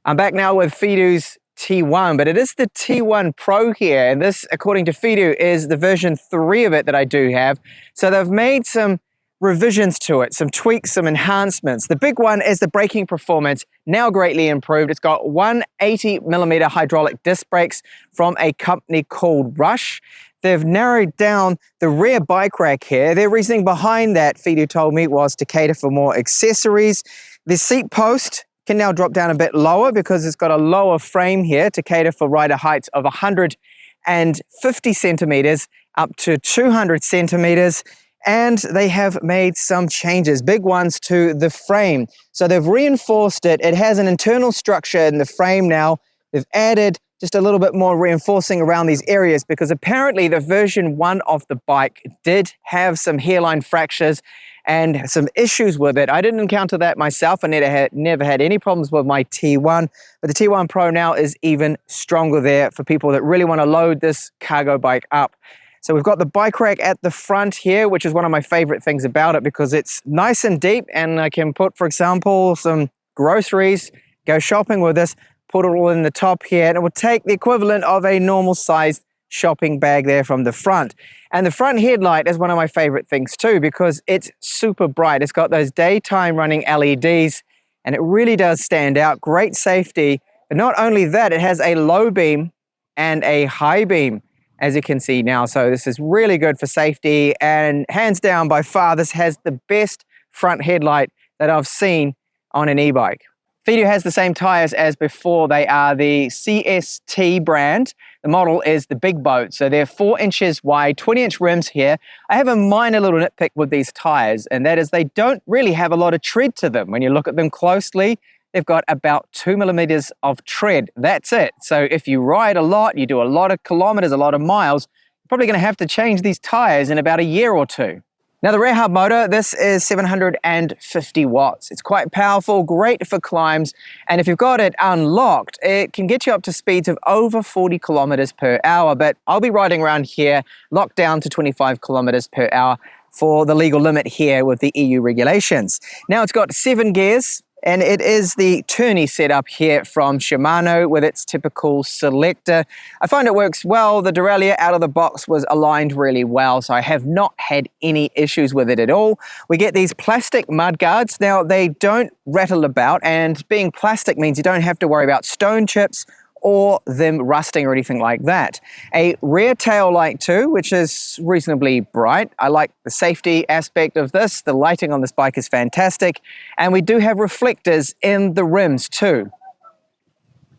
I'm back now with Fiido's T1, but it is the T1 Pro here, and this, according to Fiido, is the version 3 of it that I do have. So they've made some revisions to it, some tweaks, some enhancements. The big one is the braking performance, now greatly improved. It's got 180mm hydraulic disc brakes from a company called Rush. They've narrowed down the rear bike rack here. Their reasoning behind that, Fiido told me, was to cater for more accessories. The seat post can now drop down a bit lower because it's got a lower frame here to cater for rider heights of 150 centimeters up to 200 centimeters. And they have made some changes, big ones, to the frame. So they've reinforced it. It has an internal structure in the frame now. They've added just a little bit more reinforcing around these areas because apparently the version 1 of the bike did have some hairline fractures and some issues with it. I didn't encounter that myself. I never had any problems with my T1, but the T1 Pro now is even stronger there for people that really want to load this cargo bike up. So we've got the bike rack at the front here, which is one of my favorite things about it because it's nice and deep, and I can put, for example, some groceries, go shopping with this, put it all in the top here, and it will take the equivalent of a normal sized shopping bag there from the front. And the front headlight is one of my favorite things too because it's super bright. It's got those daytime running LEDs and it really does stand out. Great safety. But not only that, it has a low beam and a high beam, as you can see now. So this is really good for safety, and hands down, by far, this has the best front headlight that I've seen on an e-bike. Fiido has the same tires as before. They are the CST brand. The model is the big boat, so they're 4 inches wide, 20-inch rims here. I have a minor little nitpick with these tires, and that is they don't really have a lot of tread to them. When you look at them closely, they've got about 2 millimeters of tread. That's it. So if you ride a lot, you do a lot of kilometers, a lot of miles, you're probably going to have to change these tires in about a year or two. Now the rear hub motor, this is 750 watts. It's quite powerful, great for climbs, and if you've got it unlocked, it can get you up to speeds of over 40 kilometers per hour, but I'll be riding around here locked down to 25 kilometers per hour for the legal limit here with the EU regulations. Now it's got 7 gears, and it is the tourney setup here from Shimano with its typical selector. I find it works well. The derailleur out of the box was aligned really well, so I have not had any issues with it at all. We get these plastic mud guards. Now, they don't rattle about, and being plastic means you don't have to worry about stone chips or them rusting or anything like that. A rear tail light too, which is reasonably bright. I like the safety aspect of this. The lighting on this bike is fantastic. And we do have reflectors in the rims too.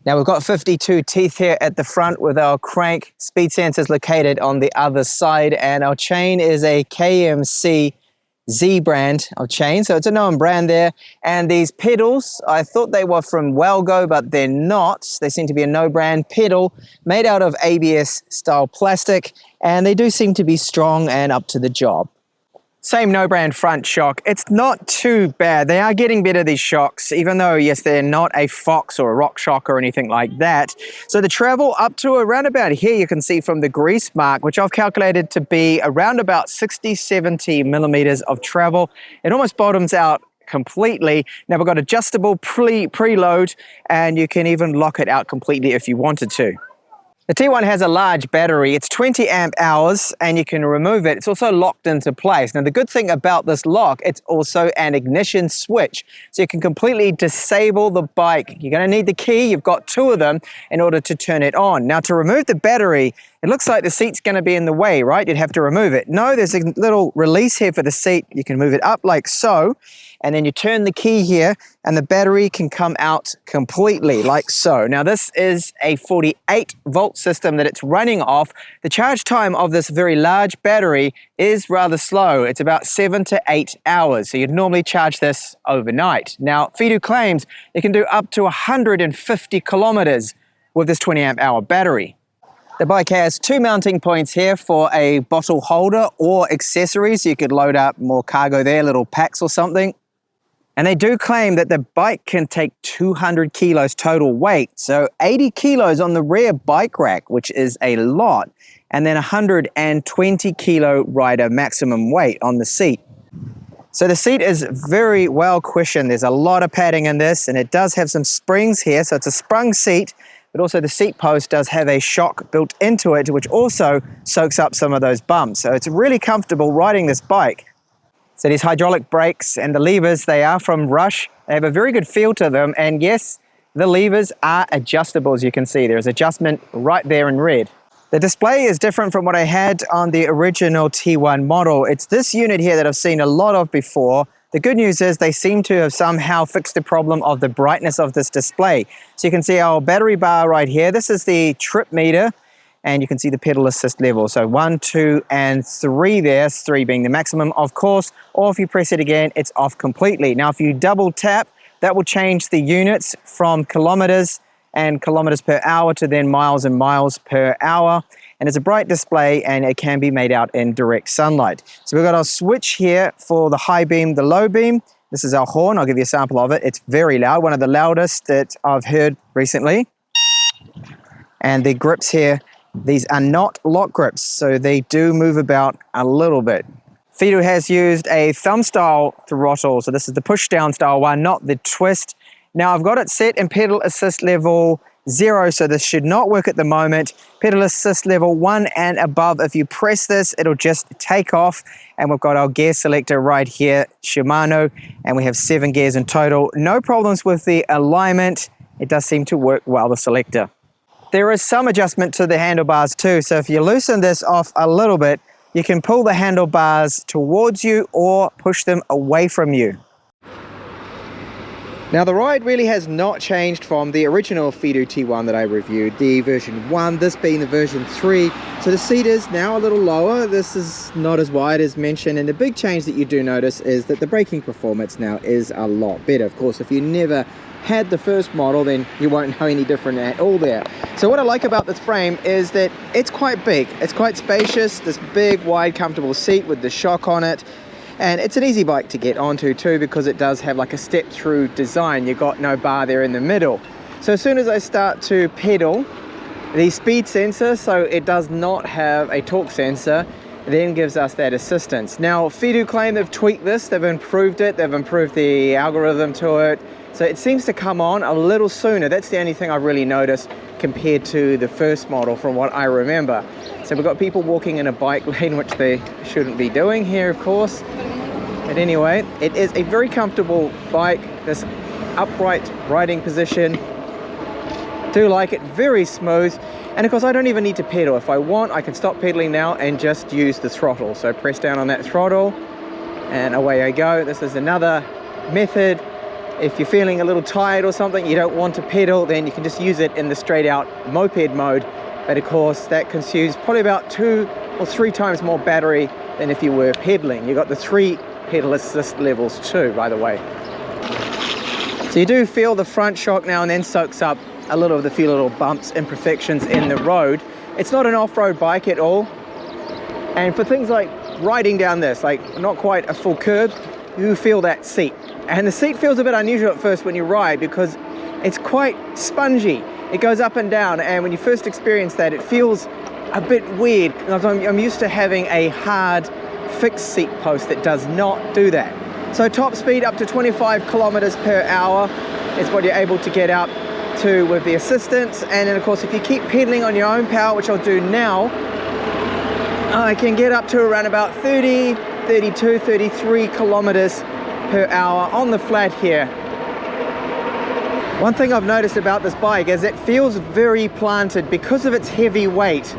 Now we've got 52 teeth here at the front with our crank. Speed sensors located on the other side, and our chain is a KMC Z brand of chain, so it's a known brand there. And these pedals, I thought they were from Wellgo, but they're not. They seem to be a no brand pedal made out of ABS style plastic, and they do seem to be strong and up to the job. Same no brand front shock. It's not too bad. They are getting better, these shocks, even though, yes, they're not a Fox or a Rock Shock or anything like that. So the travel up to around about here, you can see from the grease mark, which I've calculated to be around about 60-70 millimeters of travel. It almost bottoms out completely. Now we've got adjustable preload, and you can even lock it out completely if you wanted to. The T1 has a large battery. It's 20 amp hours, and you can remove it. It's also locked into place. Now the good thing about this lock, it's also an ignition switch, so you can completely disable the bike. You're going to need the key. You've got 2 of them in order to turn it on. Now to remove the battery, it looks like the seat's going to be in the way, right? You'd have to remove it. No, there's a little release here for the seat. You can move it up like so, and then you turn the key here, and the battery can come out completely like so. Now this is a 48 volt system that it's running off. The charge time of this very large battery is rather slow. It's about 7 to 8 hours. So you'd normally charge this overnight. Now Fiido claims it can do up to 150 kilometers with this 20 amp hour battery. The bike has 2 mounting points here for a bottle holder or accessories. You could load up more cargo there, little packs or something. And they do claim that the bike can take 200 kilos total weight. So 80 kilos on the rear bike rack, which is a lot. And then 120 kilo rider maximum weight on the seat. So the seat is very well cushioned. There's a lot of padding in this, and it does have some springs here. So it's a sprung seat, but also the seat post does have a shock built into it, which also soaks up some of those bumps. So it's really comfortable riding this bike. So these hydraulic brakes and the levers, they are from Rush. They have a very good feel to them. And yes, the levers are adjustable, as you can see. There's adjustment right there in red. The display is different from what I had on the original T1 model. It's this unit here that I've seen a lot of before. The good news is they seem to have somehow fixed the problem of the brightness of this display. So you can see our battery bar right here. This is the trip meter, and you can see the pedal assist level. So 1, 2, and 3 there, 3 being the maximum, of course, or if you press it again, it's off completely. Now, if you double tap, that will change the units from kilometers and kilometers per hour to then miles and miles per hour. And it's a bright display, and it can be made out in direct sunlight. So we've got our switch here for the high beam, the low beam. This is our horn. I'll give you a sample of it. It's very loud, one of the loudest that I've heard recently. And the grips here, these are not lock grips, so they do move about a little bit. Fiido has used a thumb style throttle, so this is the push down style one, not the twist. Now I've got it set in pedal assist level 0, so this should not work at the moment. Pedal assist level 1 and above, if you press this, it'll just take off. And we've got our gear selector right here, Shimano, and we have 7 gears in total. No problems with the alignment. It does seem to work well, the selector. There is some adjustment to the handlebars too, so if you loosen this off a little bit, you can pull the handlebars towards you or push them away from you. Now the ride really has not changed from the original Fiido T1 that I reviewed, the version 1, this being the version 3. So the seat is now a little lower, this is not as wide as mentioned, and the big change that you do notice is that the braking performance now is a lot better. Of course, if you never had the first model, then you won't know any different at all there. So what I like about this frame is that it's quite big, it's quite spacious, this big, wide, comfortable seat with the shock on it. And it's an easy bike to get onto too, because it does have like a step-through design. You've got no bar there in the middle. So as soon as I start to pedal, the speed sensor, so it does not have a torque sensor, then gives us that assistance. Now, Fiido claim they've tweaked this, they've improved it, they've improved the algorithm to it. So it seems to come on a little sooner. That's the only thing I really noticed compared to the first model from what I remember. So we've got people walking in a bike lane, which they shouldn't be doing here, of course. But anyway, it is a very comfortable bike, this upright riding position. Do like it, very smooth. And of course, I don't even need to pedal. If I want, I can stop pedaling now and just use the throttle. So press down on that throttle and away I go. This is another method. If you're feeling a little tired or something, you don't want to pedal, then you can just use it in the straight out moped mode. But of course, that consumes probably about 2 or 3 times more battery than if you were pedaling. You've got the 3 pedal assist levels too, by the way. So you do feel the front shock now and then soaks up a little of the few little bumps, imperfections in the road. It's not an off-road bike at all. And for things like riding down this, like not quite a full curb, you feel that seat. And the seat feels a bit unusual at first when you ride because it's quite spongy. It goes up and down, and when you first experience that, it feels a bit weird. I'm used to having a hard fixed seat post that does not do that. So top speed up to 25 kilometers per hour is what you're able to get up to with the assistance. And then of course, if you keep pedaling on your own power, which I'll do now, I can get up to around about 30, 32, 33 kilometers per hour on the flat here. One thing I've noticed about this bike is it feels very planted because of its heavy weight.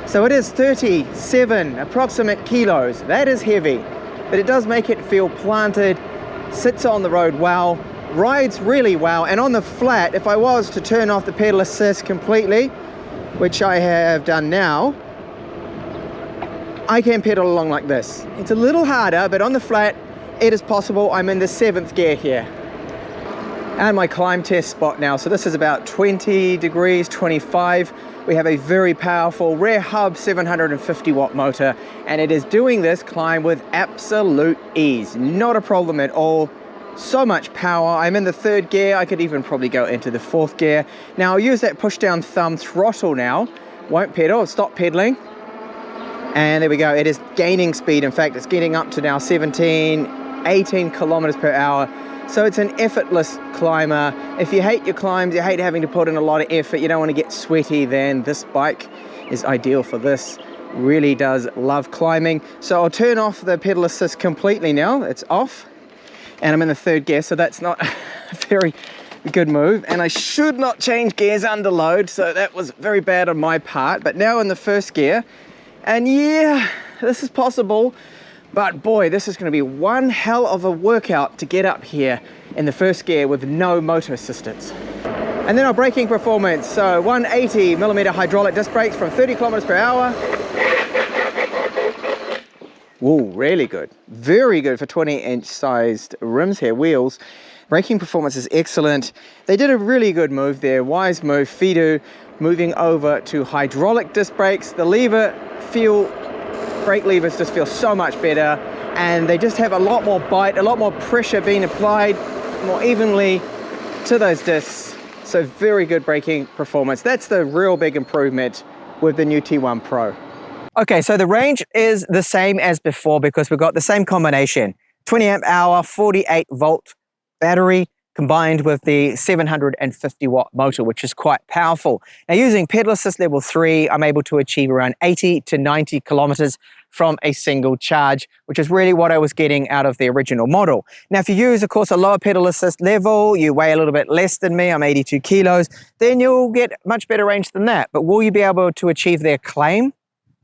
So it is 37 approximate kilos. That is heavy, but it does make it feel planted, sits on the road well, rides really well. And on the flat, if I was to turn off the pedal assist completely, which I have done now, I can pedal along like this. It's a little harder, but on the flat, it is possible. I'm in the 7th gear here. And my climb test spot now. So this is about 20 degrees, 25. We have a very powerful rear hub 750 watt motor, and it is doing this climb with absolute ease. Not a problem at all. So much power. I'm in the 3rd gear. I could even probably go into the 4th gear. Now I'll use that push down thumb throttle now. Won't pedal, stop pedaling. And there we go. It is gaining speed. In fact, it's getting up to now 17, 18 kilometers per hour. So it's an effortless climber. If you hate your climbs, you hate having to put in a lot of effort, you don't want to get sweaty, then this bike is ideal for this. Really does love climbing. So I'll turn off the pedal assist completely now. It's off and I'm in the third gear, so that's not a very good move. And I should not change gears under load, so that was very bad on my part. But now in the first gear, and yeah, this is possible. But boy, this is going to be one hell of a workout to get up here in the first gear with no motor assistance. And then our braking performance. So 180mm hydraulic disc brakes from 30 kilometers per hour. Whoa, really good. Very good for 20-inch sized rims here, wheels. Braking performance is excellent. They did a really good move there. Wise move, Fiido, moving over to hydraulic disc brakes. The brake levers just feel so much better, and they just have a lot more bite, a lot more pressure being applied more evenly to those discs. So very good braking performance. That's the real big improvement with the new T1 Pro. Okay, so the range is the same as before because we've got the same combination. 20 amp hour, 48 volt battery, combined with the 750 watt motor, which is quite powerful. Now using pedal assist level 3, I'm able to achieve around 80 to 90 kilometers from a single charge, which is really what I was getting out of the original model. Now if you use, of course, a lower pedal assist level, you weigh a little bit less than me, I'm 82 kilos, then you'll get much better range than that. But will you be able to achieve their claim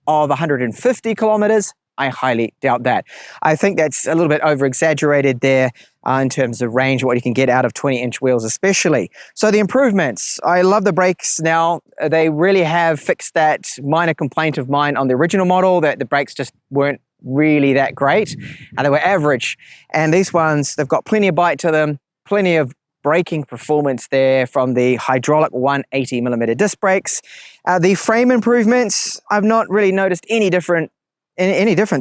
of 150 kilometers? I highly doubt that. I think that's a little bit over-exaggerated there in terms of range, what you can get out of 20-inch wheels especially. So the improvements, I love the brakes now. They really have fixed that minor complaint of mine on the original model, that the brakes just weren't really that great. They were average. And these ones, they've got plenty of bite to them, plenty of braking performance there from the hydraulic 180mm disc brakes. The frame improvements, I've not really noticed any difference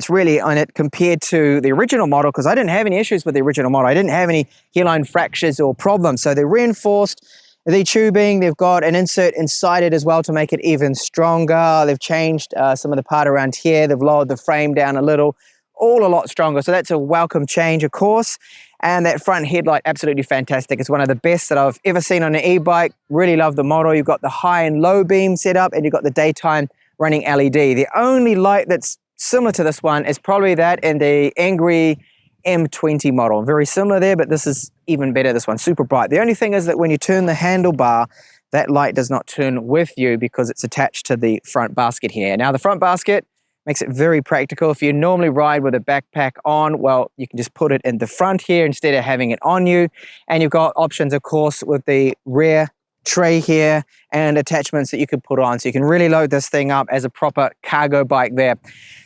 really on it compared to the original model, because I didn't have any issues with the original model. I didn't have any hairline fractures or problems. So they're reinforced the tubing. They've got an insert inside it as well to make it even stronger. They've changed some of the part around here. They've lowered the frame down a little, all a lot stronger. So that's a welcome change, of course. And that front headlight, absolutely fantastic. It's one of the best that I've ever seen on an e-bike. Really love the model. You've got the high and low beam set up, and you've got the daytime running LED. The only light that's similar to this one is probably that in the Angry M20 model. Very similar there, but this is even better, this one, super bright. The only thing is that when you turn the handlebar, that light does not turn with you because it's attached to the front basket here. Now the front basket makes it very practical. If you normally ride with a backpack on, well, you can just put it in the front here instead of having it on you. And you've got options, of course, with the rear tray here and attachments that you can put on. So you can really load this thing up as a proper cargo bike there.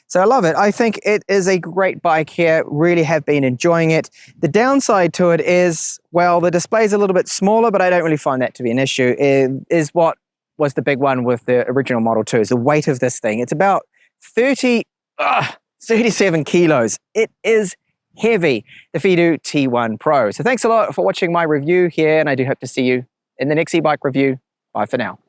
So I love it. I think it is a great bike here. Really have been enjoying it. The downside to it is, well, the display is a little bit smaller, but I don't really find that to be an issue. It is what was the big one with the original Model 2, is the weight of this thing. It's about 37 kilos. It is heavy, the Fiido T1 Pro. So thanks a lot for watching my review here, and I do hope to see you in the next e-bike review. Bye for now.